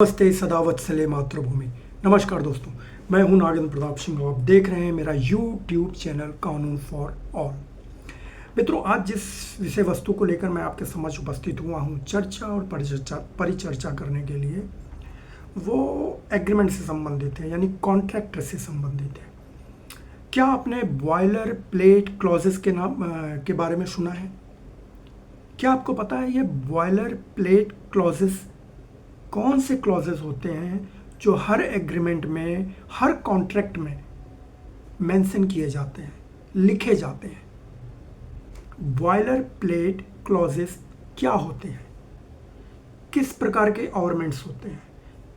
नमस्ते सदावत्सले मातृभूमि। नमस्कार दोस्तों, मैं हूं नागेंद्र प्रताप सिंह और आप देख रहे हैं मेरा यूट्यूब चैनल कानून फॉर ऑल। मित्रों, आज जिस विषय वस्तु को लेकर मैं आपके समक्ष उपस्थित हुआ हूं चर्चा और परिचर्चा करने के लिए, वो एग्रीमेंट से संबंधित है, यानी कॉन्ट्रैक्ट से संबंधित है। क्या आपने बॉयलर प्लेट क्लॉजेस के बारे में सुना है? क्या आपको पता है ये बॉयलर प्लेट क्लॉजेस कौन से क्लॉजेस होते हैं जो हर एग्रीमेंट में, हर कॉन्ट्रैक्ट में मेंशन किए जाते हैं, लिखे जाते हैं? बॉयलर प्लेट क्लॉजेस क्या होते हैं? किस प्रकार के ऑवरमेंट्स होते हैं?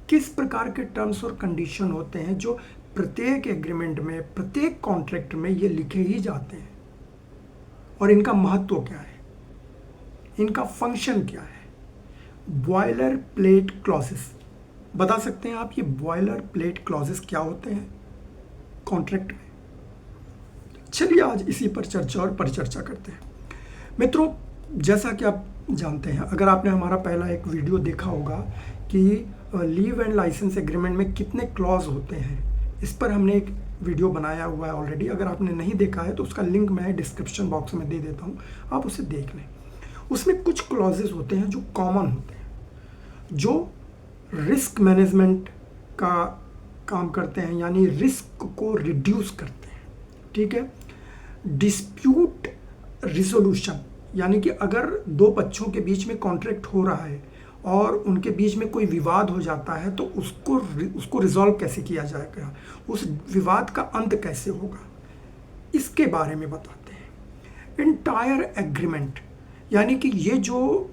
किस प्रकार के टर्म्स और कंडीशन होते हैं जो प्रत्येक एग्रीमेंट में, प्रत्येक कॉन्ट्रैक्ट में ये लिखे ही जाते हैं? और इनका महत्व क्या है? इनका फंक्शन क्या है? बॉयलर प्लेट क्लॉजेस बता सकते हैं आप, ये बॉयलर प्लेट क्लॉजेस क्या होते हैं कॉन्ट्रैक्ट में? चलिए आज इसी पर चर्चा और परिचर्चा करते हैं। मित्रों, जैसा कि आप जानते हैं, अगर आपने हमारा पहला एक वीडियो देखा होगा कि लीव एंड लाइसेंस एग्रीमेंट में कितने क्लॉज होते हैं, इस पर हमने एक वीडियो बनाया हुआ है ऑलरेडी। अगर आपने नहीं देखा है तो उसका लिंक मैं डिस्क्रिप्शन बॉक्स में दे देता हूँ, आप उसे देख लें। उसमें कुछ क्लॉजेस होते हैं जो कॉमन होते हैं, जो रिस्क मैनेजमेंट का काम करते हैं, यानी रिस्क को रिड्यूस करते हैं। ठीक है। डिस्प्यूट रिजोल्यूशन, यानी कि अगर दो पक्षों के बीच में कॉन्ट्रैक्ट हो रहा है और उनके बीच में कोई विवाद हो जाता है तो उसको रिजॉल्व कैसे किया जाएगा, उस विवाद का अंत कैसे होगा, इसके बारे में बताते हैं। एंटायर एग्रीमेंट, यानी कि ये जो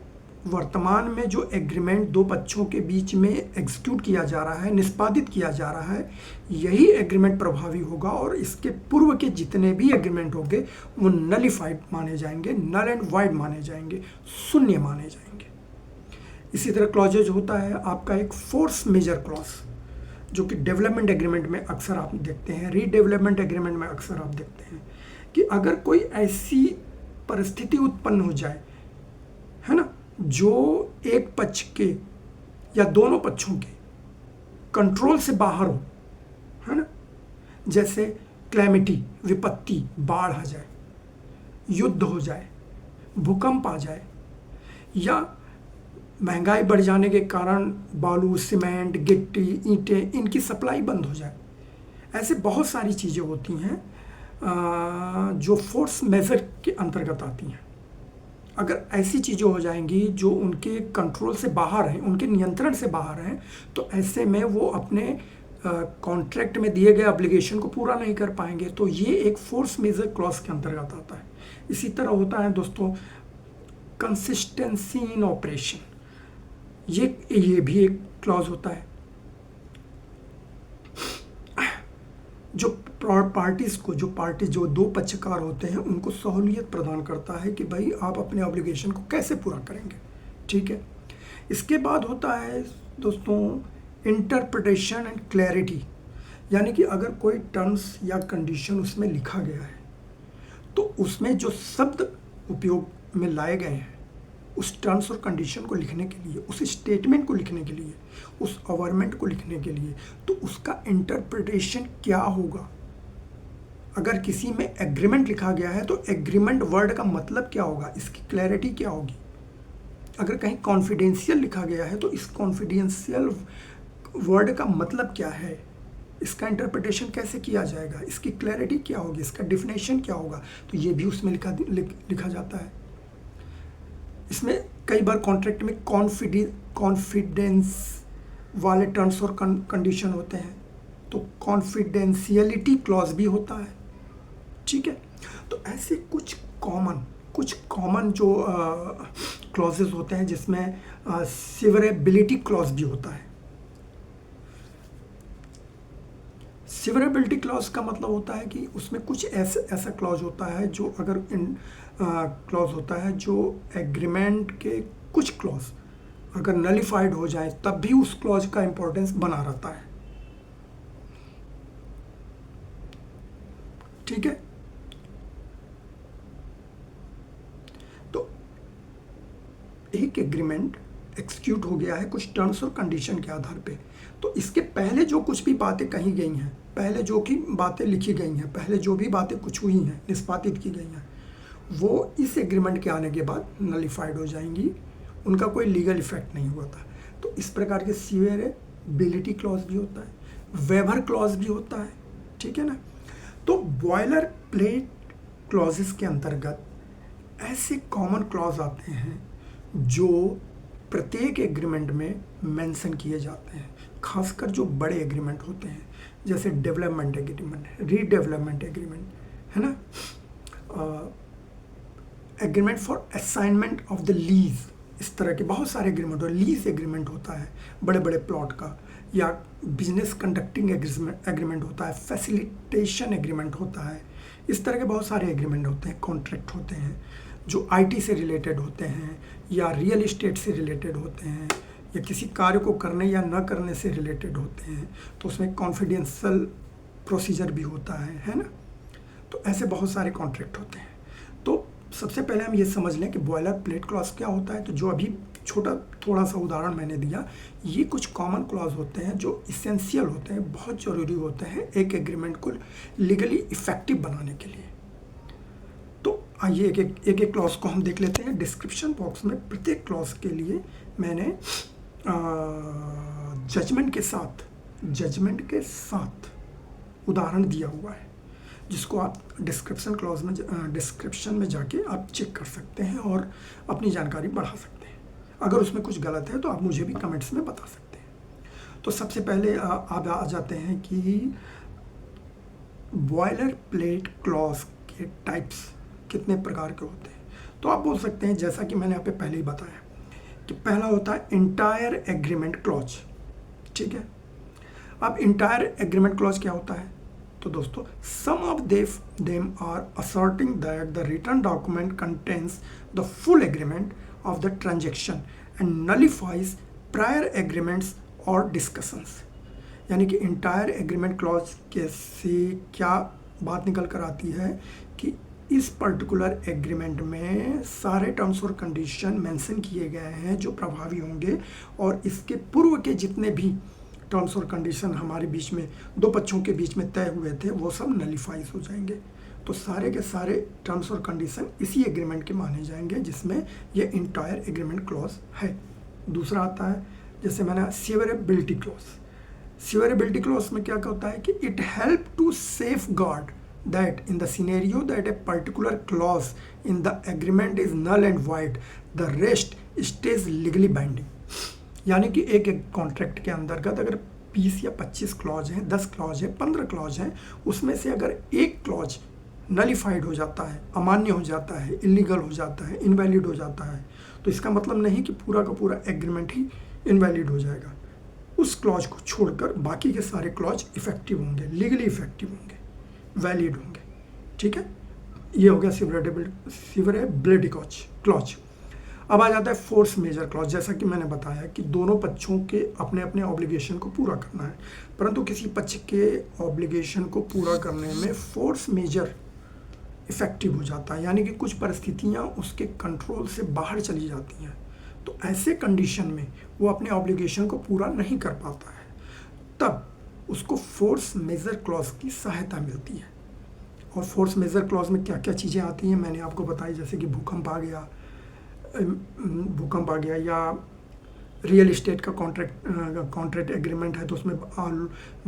वर्तमान में जो एग्रीमेंट दो पक्षों के बीच में एग्जीक्यूट किया जा रहा है, निष्पादित किया जा रहा है, यही एग्रीमेंट प्रभावी होगा और इसके पूर्व के जितने भी एग्रीमेंट होंगे वो नलिफाइड माने जाएंगे, नल एंड वाइड माने जाएंगे, शून्य माने जाएंगे। इसी तरह क्लॉजेज होता है आपका एक फोर्स मेजर क्लॉज, जो कि डेवलपमेंट एग्रीमेंट में अक्सर आप देखते हैं, रीडेवलपमेंट एग्रीमेंट में अक्सर आप देखते हैं कि अगर कोई ऐसी परिस्थिति उत्पन्न हो जाए, है ना, जो एक पक्ष के या दोनों पक्षों के कंट्रोल से बाहर हो, है ना, जैसे क्लैमिटी, विपत्ति, बाढ़ आ जाए, युद्ध हो जाए, भूकंप आ जाए, या महंगाई बढ़ जाने के कारण बालू, सीमेंट, गिट्टी, ईंटें, इनकी सप्लाई बंद हो जाए। ऐसे बहुत सारी चीज़ें होती हैं जो फोर्स मेजर के अंतर्गत आती हैं। अगर ऐसी चीज़ें हो जाएंगी जो उनके कंट्रोल से बाहर हैं, उनके नियंत्रण से बाहर हैं, तो ऐसे में वो अपने कॉन्ट्रैक्ट में दिए गए ऑब्लिगेशन को पूरा नहीं कर पाएंगे। तो ये एक फोर्स मेजर क्लॉज के अंतर्गत आता है। इसी तरह होता है दोस्तों कंसिस्टेंसी इन ऑपरेशन, ये भी एक क्लॉज होता है जो पार्टीज जो दो पक्षकार होते हैं उनको सहूलियत प्रदान करता है कि भाई आप अपने ऑब्लिगेशन को कैसे पूरा करेंगे। ठीक है। इसके बाद होता है दोस्तों इंटरप्रिटेशन एंड क्लैरिटी, यानी कि अगर कोई टर्म्स या कंडीशन उसमें लिखा गया है तो उसमें जो शब्द उपयोग में लाए गए हैं उस टर्म्स और कंडीशन को लिखने के लिए, उस स्टेटमेंट को लिखने के लिए, उस अवरमेंट को लिखने के लिए, तो उसका इंटरप्रिटेशन क्या होगा। अगर किसी में एग्रीमेंट लिखा गया है तो एग्रीमेंट वर्ड का मतलब क्या होगा, इसकी क्लैरिटी क्या होगी। अगर कहीं कॉन्फिडेंशियल लिखा गया है तो इस कॉन्फिडेंशियल वर्ड का मतलब क्या है, इसका इंटरप्रिटेशन कैसे किया जाएगा, इसकी क्लैरिटी क्या होगी, इसका डिफिनेशन क्या होगा, तो ये भी उसमें लिखा जाता है। इसमें कई बार कॉन्ट्रैक्ट में कॉन्फिडेंस वाले टर्म्स और कंडीशन होते हैं, तो कॉन्फिडेंशियलिटी क्लॉज भी होता है। ठीक है। तो ऐसे कुछ कॉमन जो क्लॉजेस होते हैं, जिसमें सिवरेबिलिटी क्लॉज भी होता है। सिवरेबिलिटी क्लॉज का मतलब होता है कि उसमें कुछ ऐसा क्लॉज होता है जो अगर क्लॉज होता है जो एग्रीमेंट के कुछ क्लॉज अगर नलिफाइड हो जाए तब भी उस क्लॉज का इंपॉर्टेंस बना रहता है। ठीक है। तो एक एग्रीमेंट एक्सिक्यूट हो गया है कुछ टर्म्स और कंडीशन के आधार पे। तो इसके पहले जो कुछ भी बातें कही गई हैं, पहले जो की बातें लिखी गई हैं, पहले जो भी बातें कुछ हुई हैं, निष्पादित की गई हैं, वो इस एग्रीमेंट के आने के बाद नलिफाइड हो जाएंगी, उनका कोई लीगल इफेक्ट नहीं हुआ था। तो इस प्रकार के सीवरेबिलिटी क्लॉज भी होता है, वेबर क्लॉज भी होता है, ठीक है ना। तो बॉयलर प्लेट क्लॉजेस के अंतर्गत ऐसे कॉमन क्लॉज आते हैं जो प्रत्येक एग्रीमेंट में मेंशन किए जाते हैं, खासकर जो बड़े एग्रीमेंट होते हैं, जैसे डेवलपमेंट एग्रीमेंट, रीडेवलपमेंट एग्रीमेंट, है ना, agreement for assignment of the lease, इस तरह के बहुत सारे एग्रीमेंट और लीज एग्रीमेंट होता है बड़े बड़े प्लॉट का, या बिजनेस कंडक्टिंग एग्रीमेंट होता है, फैसिलिटेशन एग्रीमेंट होता है, इस तरह के बहुत सारे एग्रीमेंट होते हैं, कॉन्ट्रैक्ट होते हैं जो आईटी से रिलेटेड होते हैं या रियल एस्टेट से रिलेटेड होते हैं या किसी कार्य को करने या न करने से रिलेटेड होते हैं। तो उसमें कॉन्फिडेंशियल प्रोसीजर भी होता है ना। तो ऐसे बहुत सारे कॉन्ट्रैक्ट होते हैं। तो सबसे पहले हम ये समझ लें कि बॉयलर प्लेट क्लॉज क्या होता है। तो जो अभी थोड़ा सा उदाहरण मैंने दिया, ये कुछ कॉमन क्लॉज होते हैं जो इसेंशियल होते हैं, बहुत ज़रूरी होते हैं एक एग्रीमेंट को लीगली इफेक्टिव बनाने के लिए। तो आइए एक एक क्लॉज को हम देख लेते हैं। डिस्क्रिप्शन बॉक्स में प्रत्येक क्लॉज के लिए मैंने जजमेंट के साथ उदाहरण दिया हुआ है, जिसको आप डिस्क्रिप्शन में जाके आप चेक कर सकते हैं और अपनी जानकारी बढ़ा सकते हैं। अगर उसमें कुछ गलत है तो आप मुझे भी कमेंट्स में बता सकते हैं। तो सबसे पहले आप आ जाते हैं कि बॉयलर प्लेट क्लॉज के टाइप्स कितने प्रकार के होते हैं। तो आप बोल सकते हैं, जैसा कि मैंने यहाँ पे पहले ही बताया, कि पहला होता है इंटायर एग्रीमेंट क्लॉज, ठीक है। अब इंटायर एग्रीमेंट क्लॉज क्या होता है? तो दोस्तों, some of them are asserting that the written document contains the full agreement of the transaction and nullifies prior agreements or discussions। यानी कि इंटायर एग्रीमेंट क्लॉज के से क्या बात निकल कर आती है कि इस पर्टिकुलर एग्रीमेंट में सारे टर्म्स और कंडीशन मेंशन किए गए हैं जो प्रभावी होंगे, और इसके पूर्व के जितने भी टर्म्स और कंडीशन हमारे बीच में, दो पक्षों के बीच में तय हुए थे, वो सब नलिफाइज हो जाएंगे। तो सारे के सारे टर्म्स और कंडीशन इसी एग्रीमेंट के माने जाएंगे जिसमें ये इंटायर एग्रीमेंट क्लॉज है। दूसरा आता है, जैसे मैंने सीवरेबिलिटी क्लॉज। सीवरेबिलिटी क्लॉज में क्या होता है कि it help to safeguard that in the scenario that a particular clause in the agreement is null and void, the rest stays legally binding। यानी कि एक कॉन्ट्रैक्ट के अंतर्गत अगर 20 या 25 क्लॉज हैं, 10 क्लॉज हैं, 15 क्लॉज हैं, उसमें से अगर एक क्लॉज नलिफाइड हो जाता है, अमान्य हो जाता है, इलीगल हो जाता है, इनवैलिड हो जाता है, तो इसका मतलब नहीं कि पूरा का पूरा एग्रीमेंट ही इनवैलिड हो जाएगा। उस क्लॉज को छोड़कर बाकी के सारे क्लॉज इफेक्टिव होंगे, लीगली इफेक्टिव होंगे, वैलिड होंगे, ठीक है। ये हो गया सीवरेबिलिटी क्लॉज। अब आ जाता है फोर्स मेजर क्लॉज। जैसा कि मैंने बताया कि दोनों पक्षों के अपने अपने ऑब्लिगेशन को पूरा करना है, परंतु किसी पक्ष के ऑब्लिगेशन को पूरा करने में फोर्स मेजर इफेक्टिव हो जाता है, यानी कि कुछ परिस्थितियां उसके कंट्रोल से बाहर चली जाती हैं। तो ऐसे कंडीशन में वो अपने ऑब्लिगेशन को पूरा नहीं कर पाता है, तब उसको फोर्स मेजर क्लॉज की सहायता मिलती है। और फोर्स मेजर क्लॉज में क्या क्या चीज़ें आती हैं मैंने आपको बताई, जैसे कि भूकंप आ गया या रियल एस्टेट का कॉन्ट्रैक्ट एग्रीमेंट है, तो उसमें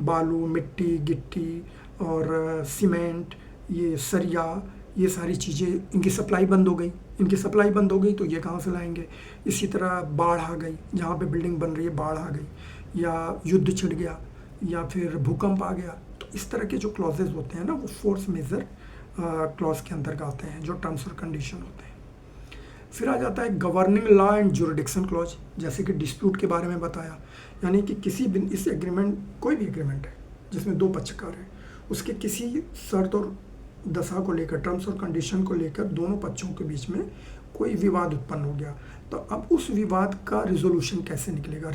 बालू, मिट्टी, गिट्टी और सीमेंट, ये सरिया, ये सारी चीज़ें, इनकी सप्लाई बंद हो गई, तो ये कहाँ से लाएंगे। इसी तरह बाढ़ आ गई, जहाँ पे बिल्डिंग बन रही है बाढ़ आ गई, या युद्ध छिड़ गया, या फिर भूकंप आ गया। तो इस तरह के जो क्लॉजेज होते हैं ना, वो फोर्स मेजर क्लॉज के अंतर्गत आते हैं, जो टर्म्स और कंडीशन होते हैं। फिर आ जाता है governing law and jurisdiction clause. जैसे कि डिस्प्यूट के बारे में बताया, यानी कि किसी भी इस एग्रीमेंट, कोई भी एग्रीमेंट है जिसमें दो पक्षकार हैं, उसके किसी शर्त और दशा को लेकर, टर्म्स और कंडीशन को लेकर दोनों पक्षों के बीच में कोई विवाद उत्पन्न हो गया, तो अब उस विवाद का रिजोल्यूशन कैसे निकलेगा,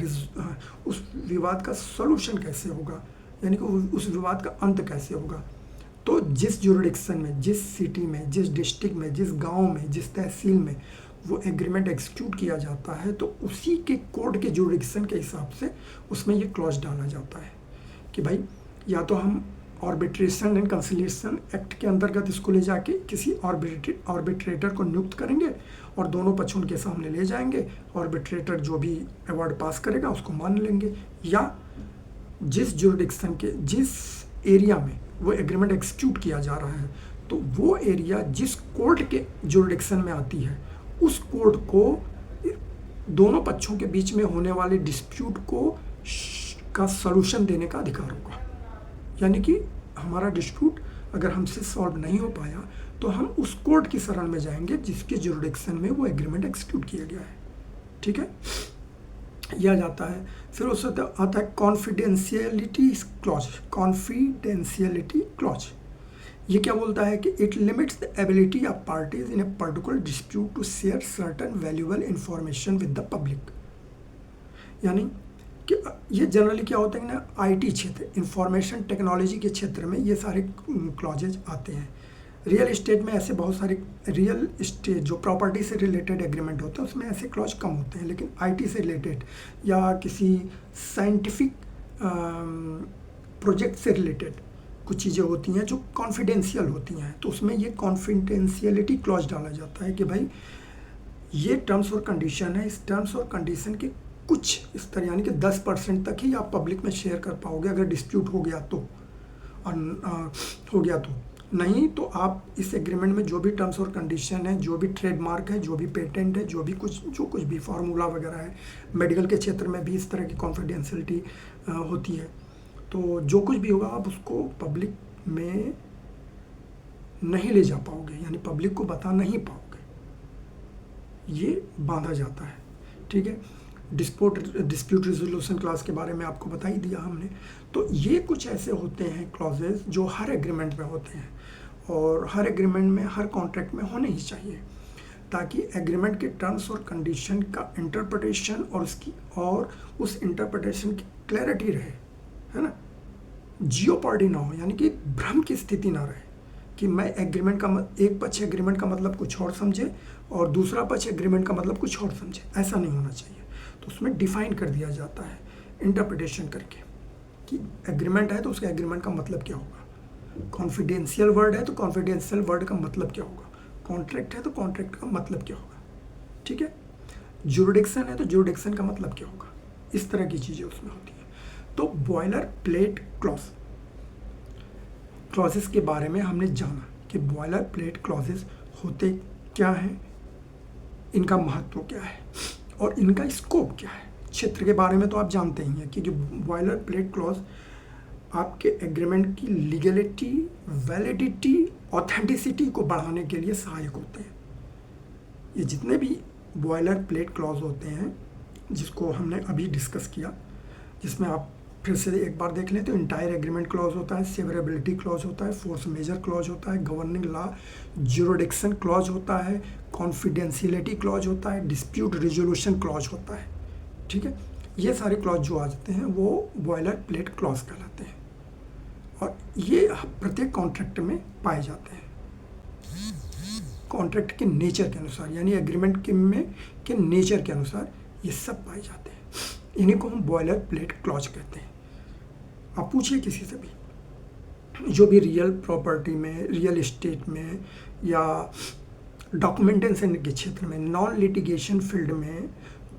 उस विवाद का सोल्यूशन कैसे होगा, यानी कि उस विवाद का अंत कैसे होगा। तो जिस जुरिडिक्शन में, जिस सिटी में, जिस डिस्ट्रिक्ट में, जिस गांव में, जिस तहसील में वो एग्रीमेंट एग्जीक्यूट किया जाता है तो उसी के कोर्ट के जुरिडिक्शन के हिसाब से उसमें ये क्लॉज डाला जाता है कि भाई या तो हम आर्बिट्रेशन एंड कंसिलिएशन एक्ट के अंतर्गत इसको ले जाके किसी आर्बिट्रेटर को नियुक्त करेंगे और दोनों पक्ष उनके सामने ले जाएंगे, आर्बिट्रेटर जो भी अवार्ड पास करेगा उसको मान लेंगे, या जिस जुरिडिक्शन के जिस एरिया में वो एग्रीमेंट एग्जीक्यूट किया जा रहा है तो वो एरिया जिस कोर्ट के जुरिडिक्शन में आती है उस कोर्ट को दोनों पक्षों के बीच में होने वाले डिस्प्यूट का सॉल्यूशन देने का अधिकार होगा। यानी कि हमारा डिस्प्यूट अगर हमसे सॉल्व नहीं हो पाया तो हम उस कोर्ट की शरण में जाएंगे जिसके जुरिडिक्शन में वो एग्रीमेंट एग्जीक्यूट किया गया है। ठीक है, यह आ जाता है। फिर उससे आता है कॉन्फिडेंशियलिटी क्लॉज। कॉन्फिडेंशियलिटी क्लॉज ये क्या बोलता है कि it limits the ability of parties in a particular dispute to share certain valuable information with the public. यानी कि ये जनरली क्या होता है ना, आईटी क्षेत्र, इंफॉर्मेशन टेक्नोलॉजी के क्षेत्र में ये सारे क्लॉजेज आते हैं। रियल इस्टेट में ऐसे बहुत सारे रियल इस्टेट जो प्रॉपर्टी से रिलेटेड एग्रीमेंट होते हैं उसमें ऐसे क्लॉज कम होते हैं, लेकिन आईटी से रिलेटेड या किसी साइंटिफिक प्रोजेक्ट से रिलेटेड कुछ चीज़ें होती हैं जो कॉन्फिडेंशियल होती हैं, तो उसमें ये कॉन्फिडेंशियलिटी क्लॉज डाला जाता है कि भाई ये टर्म्स और कंडीशन है, इस टर्म्स और कंडीशन के कुछ इस तरह यानी कि 10% तक ही आप पब्लिक में शेयर कर पाओगे अगर डिस्प्यूट हो गया तो, और हो गया तो, नहीं तो आप इस एग्रीमेंट में जो भी टर्म्स और कंडीशन है, जो भी ट्रेडमार्क है, जो भी पेटेंट है, जो कुछ भी फार्मूला वगैरह है, मेडिकल के क्षेत्र में भी इस तरह की कॉन्फिडेंशियलिटी होती है, तो जो कुछ भी होगा आप उसको पब्लिक में नहीं ले जा पाओगे, यानी पब्लिक को बता नहीं पाओगे, ये बांधा जाता है। ठीक है, डिस्प्यूट रिजोल्यूशन क्लॉज के बारे में आपको बता ही दिया हमने। तो ये कुछ ऐसे होते हैं क्लॉजेज जो हर एग्रीमेंट में होते हैं और हर एग्रीमेंट में, हर कॉन्ट्रैक्ट में होने ही चाहिए, ताकि एग्रीमेंट के टर्म्स और कंडीशन का इंटरप्रिटेशन और उस इंटरप्रिटेशन की क्लैरिटी रहे, है ना, जियोपॉर्डी ना हो, यानी कि भ्रम की स्थिति ना रहे कि मैं एग्रीमेंट का एक पक्ष एग्रीमेंट का मतलब कुछ और समझे और दूसरा पक्ष एग्रीमेंट का मतलब कुछ और समझे, ऐसा नहीं होना चाहिए। तो उसमें डिफाइन कर दिया जाता है इंटरप्रिटेशन करके कि एग्रीमेंट है तो उसका एग्रीमेंट का मतलब क्या होगा, कॉन्फिडेंशियल वर्ड है तो कॉन्फिडेंशियल वर्ड का मतलब क्या होगा, कॉन्ट्रैक्ट है तो कॉन्ट्रैक्ट का मतलब क्या होगा, ठीक है, जुरिडिक्शन है तो जुरिडिक्शन का मतलब क्या होगा, इस तरह की चीज़ें उसमें होती हैं। तो बॉयलर प्लेट क्लॉजेस के बारे में हमने जाना कि बॉयलर प्लेट क्लॉजेस होते क्या हैं, इनका महत्व क्या है और इनका स्कोप क्या है। क्षेत्र के बारे में तो आप जानते ही हैं कि जो बॉयलर प्लेट क्लॉज आपके एग्रीमेंट की लीगलिटी, वैलिडिटी, ऑथेंटिसिटी को बढ़ाने के लिए सहायक होते हैं। ये जितने भी बॉयलर प्लेट क्लॉज होते हैं जिसको हमने अभी डिस्कस किया, जिसमें आप फिर से एक बार देख लें तो इंटायर एग्रीमेंट क्लॉज होता है, सेवरेबिलिटी क्लॉज होता है, फोर्स मेजर क्लॉज होता है, गवर्निंग लॉ ज्यूरिडिक्शन क्लॉज होता है, कॉन्फिडेंशियलिटी क्लॉज होता है, डिस्प्यूट रिजोल्यूशन क्लॉज होता है। ठीक है, ये सारे क्लॉज जो आ जाते हैं वो बॉयलर प्लेट क्लॉज कहलाते हैं और ये प्रत्येक कॉन्ट्रैक्ट में पाए जाते हैं कॉन्ट्रैक्ट के नेचर के अनुसार, यानी एग्रीमेंट के नेचर के अनुसार ये सब पाए जाते हैं। इन्हीं को हम बॉयलर प्लेट क्लॉज कहते हैं। आप पूछिए किसी से भी, जो भी रियल प्रॉपर्टी में, रियल एस्टेट में या डॉक्यूमेंटेशन के क्षेत्र में, नॉन लिटिगेशन फील्ड में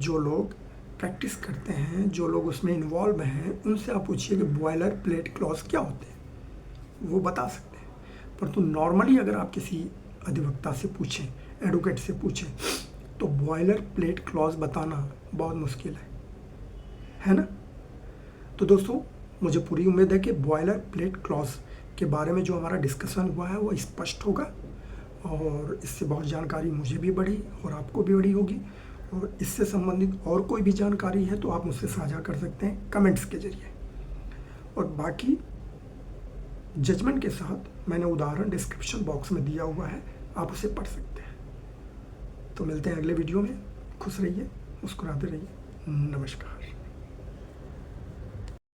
जो लोग प्रैक्टिस करते हैं, जो लोग उसमें इन्वॉल्व हैं, उनसे आप पूछिए कि बॉयलर प्लेट क्लॉज क्या होते हैं, वो बता सकते हैं। परंतु नॉर्मली अगर आप किसी अधिवक्ता से पूछें, एडवोकेट से पूछें, तो बॉयलर प्लेट क्लॉज बताना बहुत मुश्किल है ना। तो दोस्तों, मुझे पूरी उम्मीद है कि बॉयलर प्लेट क्लॉज के बारे में जो हमारा डिस्कशन हुआ है वो स्पष्ट होगा और इससे बहुत जानकारी मुझे भी बढ़ी और आपको भी बढ़ी होगी। और इससे संबंधित और कोई भी जानकारी है तो आप मुझसे साझा कर सकते हैं कमेंट्स के जरिए। और बाकी जजमेंट के साथ मैंने उदाहरण डिस्क्रिप्शन बॉक्स में दिया हुआ है, आप उसे पढ़ सकते हैं। तो मिलते हैं अगले वीडियो में। खुश रहिए, मुस्कुराते रहिए। नमस्कार।